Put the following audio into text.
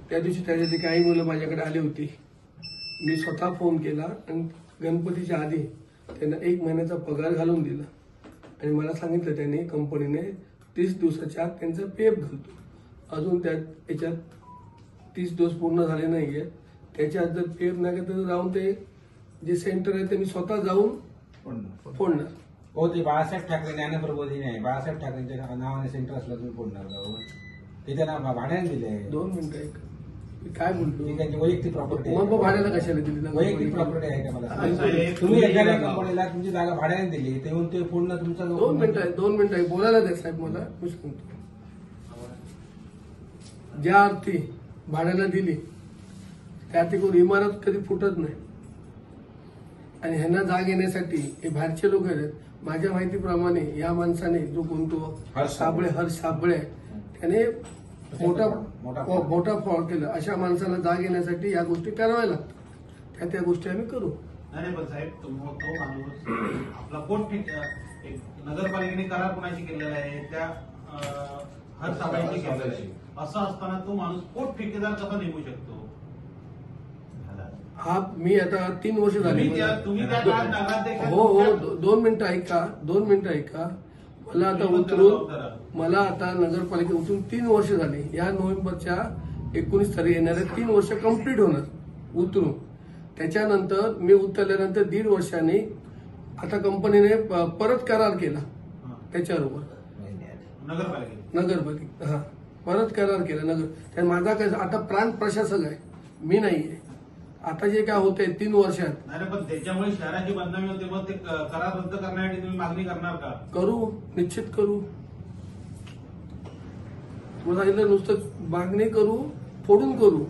त्या दिवशी त्याच्यातली काही मुलं माझ्याकडे आली होती. मी स्वतः फोन केला आणि गणपतीच्या आधी त्यांना 1 महिन्याचा पगार घालून दिला आणि मला सांगितलं त्यांनी कंपनीने 30 दिवसाच्या आत त्यांचा पीएफ घालतो. अजून त्याच्यात 30 दिवस पूर्ण झाले नाहीये. त्याच्यात जर पीएफ नाही तर जाऊन ते जे सेंटर आहे ते मी स्वतः जाऊन फोडणार. हो, ते बाळासाहेब ठाकरे ज्ञानप्रबोधिनी आहे. बाळासाहेब ठाकरेंच्या नावाने सेंटर असलं तुम्ही फोडणार बरोबर. ते त्यांना भाड्याने दिले. 2 मिनिटं ऐक, मी काय बोलतो. त्यांची वैयक्तिक प्रॉपर्टी मग भाड्याला कशाला दिली? वैयक्तिक प्रॉपर्टी आहे का मला? तुम्ही एखाद्या कंपनीला तुमची जागा भाड्याने दिली ते येऊन ते पूर्ण तुमचा 2 मिनिटं आहे बोलायला द्या साहेब मला. मी सांगतो ज्या अर्थी भाड्याला दिली त्या अर्थी कोण इमारत कधी फुटत नाही. आणि ह्यांना जाग येण्यासाठी हे बाहेरचे लोक आहेत. माझ्या माहितीप्रमाणे या माणसाने जो कोणतो हर्ष साबळे त्याने मोठा फॉल केला. अशा माणसाला जाग येण्यासाठी या गोष्टी कराव्या लागतात. त्या गोष्टी आम्ही करू. नाही पण साहेब तो माणूस आपला कोण नगरपालिकेने करार कोणाशी केलेला आहे त्या हर्ष साबळेंशी केलेला आहे. असं असताना तो माणूस पोट ठेकेदार कसा नेमू शकतो? हा मी आता 3 वर्ष झाली. हो हो 2 मिनिटं ऐका. मला आता नगरपालिका उतरून 3 वर्ष झाली. या नोव्हेंबरच्या 19 तारीख येणाऱ्या 3 वर्ष कंप्लीट होणार उतरून. त्याच्यानंतर मी उतरल्यानंतर 1.5 वर्षांनी आता कंपनीने परत करार केला त्याच्याबरोबर नगरपालिका. हा परत करार केला नगर. माझा काय आता प्रांत प्रशासक आहे, मी नाहीये. आता जे काय होतंय 3 वर्षात नाही पण त्याच्यामुळे शहराची बदनामी होते. मग ते करार रद्द करण्यासाठी तुम्ही मागणी करणार का? करू, निश्चित करू. तुम्हाला सांगितलं नुसतं मागणी करू, फोडून करू.